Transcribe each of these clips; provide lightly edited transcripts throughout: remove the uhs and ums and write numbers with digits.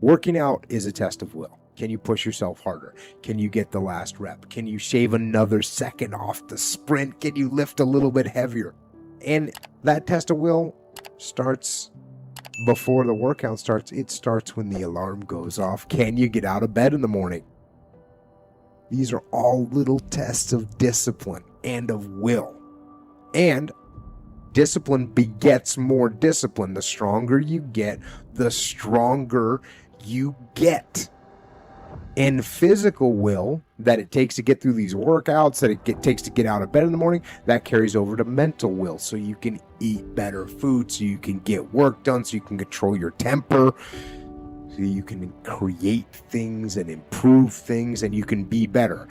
Working out is a test of will. Can you push yourself harder? Can you get the last rep? Can you shave another second off the sprint? Can you lift a little bit heavier? And that test of will starts before the workout starts. It starts when the alarm goes off. Can you get out of bed in the morning? These are all little tests of discipline and of will. And discipline begets more discipline. The stronger you get, the stronger you get. And physical will that it takes to get through these workouts, that it takes to get out of bed in the morning, that carries over to mental will. So you can eat better food, so you can get work done, so you can control your temper, so you can create things and improve things, and you can be better.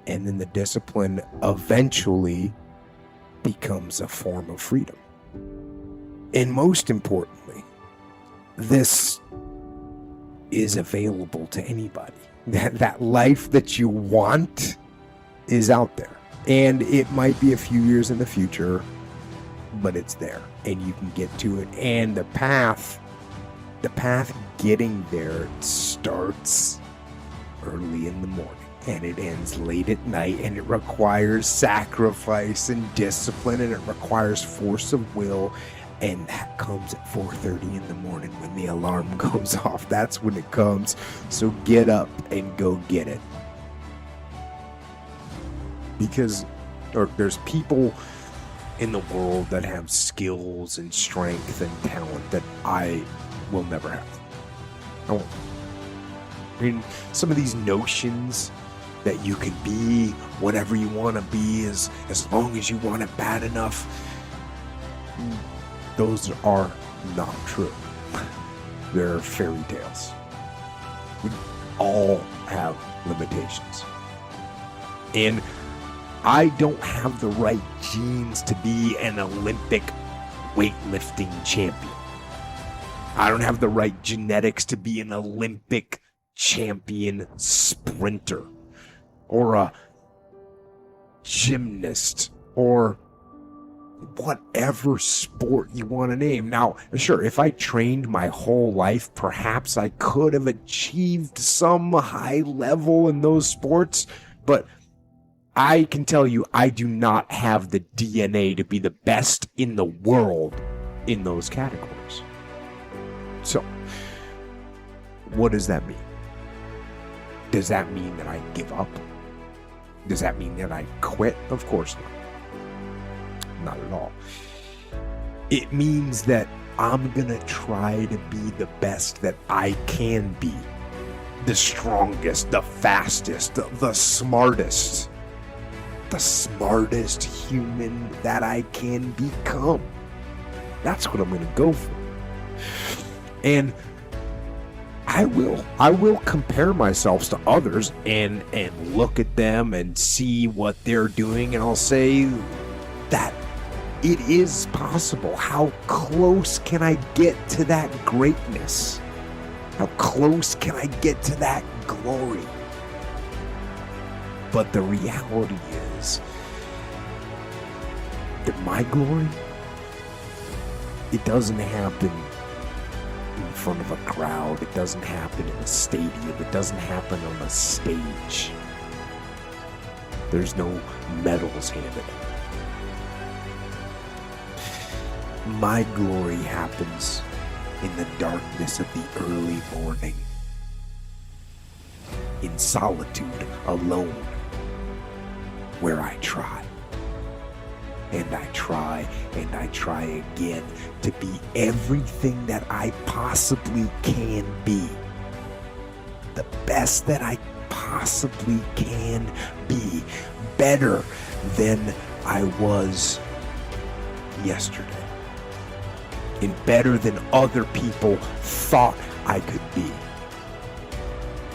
And then the discipline eventually becomes a form of freedom. And most importantly, this is available to anybody. That life that you want is out there. And it might be a few years in the future, but it's there and you can get to it. And the path getting there starts early in the morning and it ends late at night, and it requires sacrifice and discipline, and it requires force of will. And that comes at 4:30 in the morning when the alarm goes off. That's when it comes. So get up and go get it. Because there's people in the world that have skills and strength and talent that I will never have. I won't. I mean, some of these notions that you can be whatever you want to be as long as you want it bad enough, those are not true. They're fairy tales. We all have limitations. And I don't have the right genes to be an Olympic weightlifting champion. I don't have the right genetics to be an Olympic champion sprinter or a gymnast or whatever sport you want to name. Now, sure, if I trained my whole life, perhaps I could have achieved some high level in those sports, but I can tell you I do not have the DNA to be the best in the world in those categories. So, what does that mean? Does that mean that I give up? Does that mean that I quit? Of course not. Not at all. It means that I'm gonna try to be the best that I can be. The strongest, the fastest, the smartest. The smartest human that I can become. That's what I'm gonna go for. And I will compare myself to others and look at them and see what they're doing, and I'll say that it is possible. How close can I get to that greatness? How close can I get to that glory? But the reality is that my glory, it doesn't happen in front of a crowd. It doesn't happen in a stadium. It doesn't happen on a stage. There's no medals handed. My glory happens in the darkness of the early morning, in solitude, alone, where I try. And I try, and I try again to be everything that I possibly can be. The best that I possibly can be. Better than I was yesterday. And better than other people thought I could be.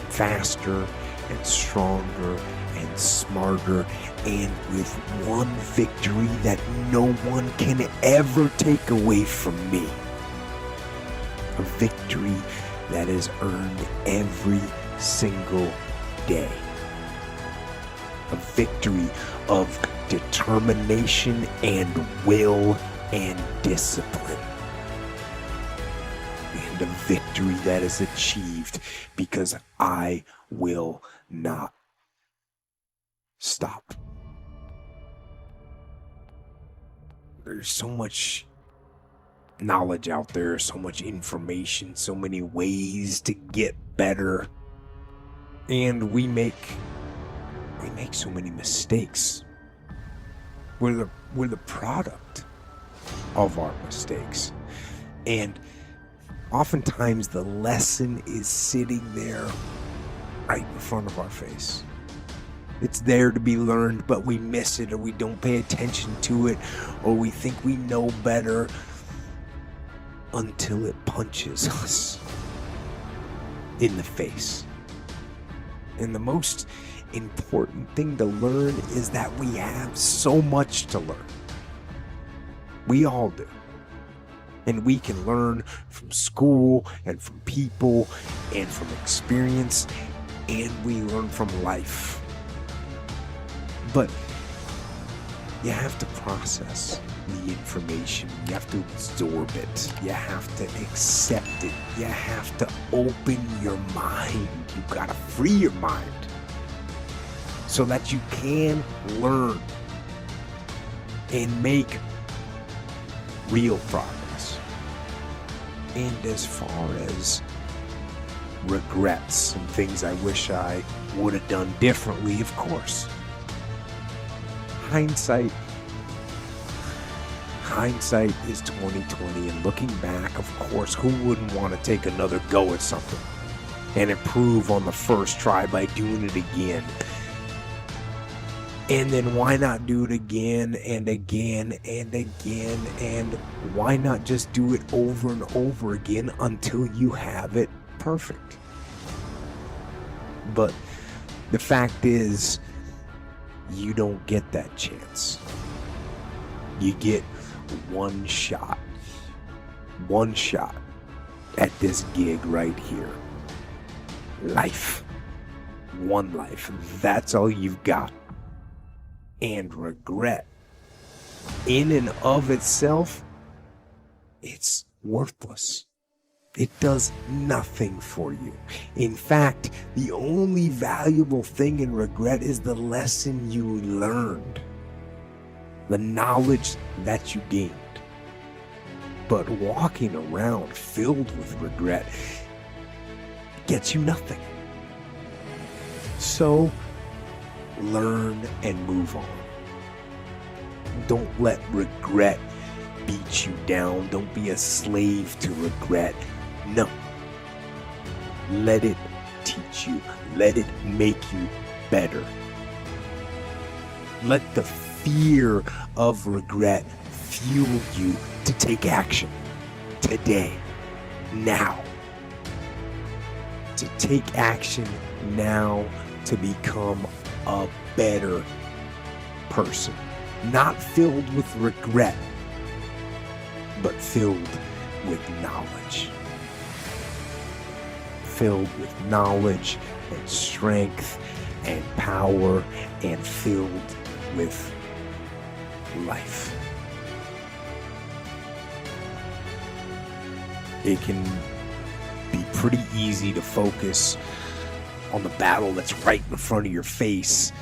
Faster and stronger and smarter, and with one victory that no one can ever take away from me. A victory that is earned every single day. A victory of determination and will and discipline. And and a victory that is achieved because I will not stop. There's so much knowledge out there, so much information, so many ways to get better. And we make so many mistakes. We're the product of our mistakes. And oftentimes the lesson is sitting there right in front of our face. It's there to be learned, but we miss it, or we don't pay attention to it, or we think we know better until it punches us in the face. And the most important thing to learn is that we have so much to learn. We all do. And we can learn from school and from people and from experience, and we learn from life. But you have to process the information. You have to absorb it. You have to accept it. You have to open your mind. You gotta free your mind so that you can learn and make real progress. And as far as regrets and things I wish I would have done differently, of course. Hindsight is 20/20, and looking back, of course, who wouldn't want to take another go at something and improve on the first try by doing it again? And then why not do it again and again and again? And why not just do it over and over again until you have it perfect? But the fact is, you don't get that chance. You get one shot at this gig right here. Life. One life. That's all you've got. And regret, in and of itself, it's worthless. It does nothing for you. In fact, the only valuable thing in regret is the lesson you learned, the knowledge that you gained. But walking around filled with regret gets you nothing. So, learn and move on. Don't let regret beat you down. Don't be a slave to regret. No. Let it teach you. Let it make you better. Let the fear of regret fuel you to take action today, now. To take action now to become a better person. Not filled with regret, but filled with knowledge. Filled with knowledge and strength and power, and filled with life. It can be pretty easy to focus on the battle that's right in front of your face.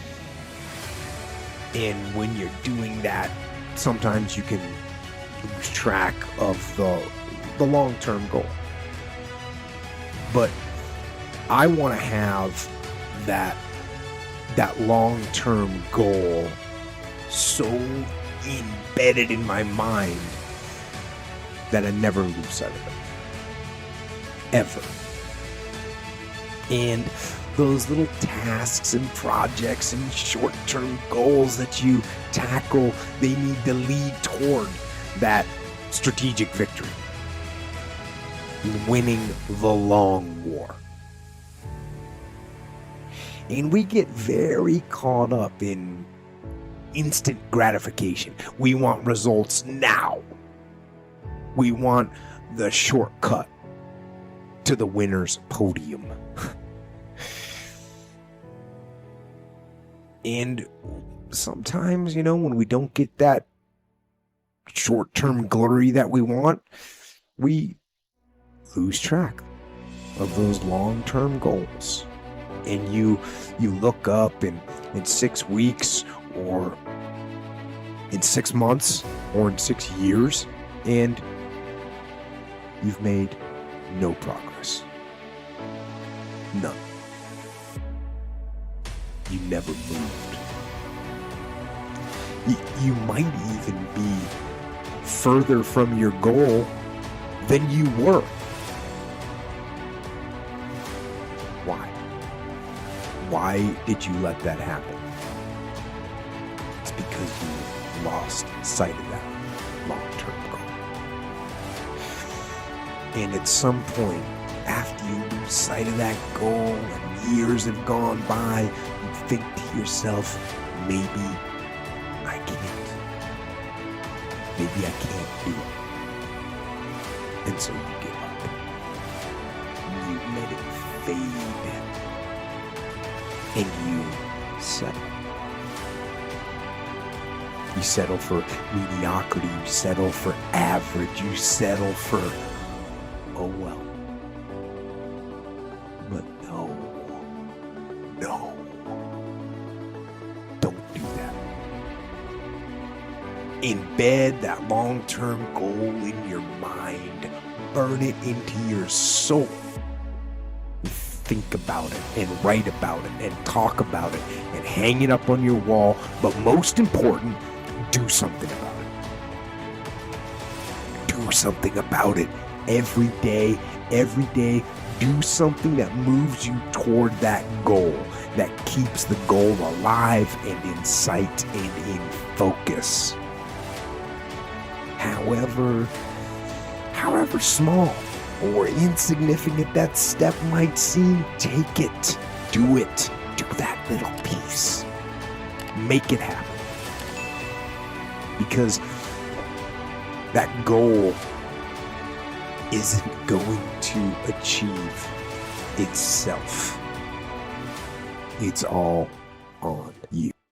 And when you're doing that, sometimes you can lose track of the long-term goal. But I want to have that long-term goal so embedded in my mind that I never lose sight of it. Ever. And those little tasks and projects and short-term goals that you tackle, they need to lead toward that strategic victory. Winning the long war. And we get very caught up in instant gratification. We want results now. We want the shortcut to the winner's podium. And sometimes, when we don't get that short-term glory that we want, we lose track of those long-term goals. And you look up in 6 weeks or in 6 months or in 6 years, and you've made no progress. None. You never moved. You might even be further from your goal than you were. Why? Why did you let that happen? It's because you lost sight of that long-term goal. And at some point, after you lose sight of that goal and years have gone by, you think to yourself, maybe I can't. Maybe I can't do it. And so you give up. You let it fade. And you settle. You settle for mediocrity. You settle for average. You settle for, oh well. But no. Don't do that. Embed that long-term goal in your mind. Burn it into your soul. Think about it and write about it and talk about it and hang it up on your wall. But most important, do something about it. Do something about it every day. Every day, do something that moves you toward that goal, that keeps the goal alive and in sight and in focus. However small or insignificant that step might seem, take it. Do it. Do that little piece. Make it happen. Because that goal isn't going to achieve itself. It's all on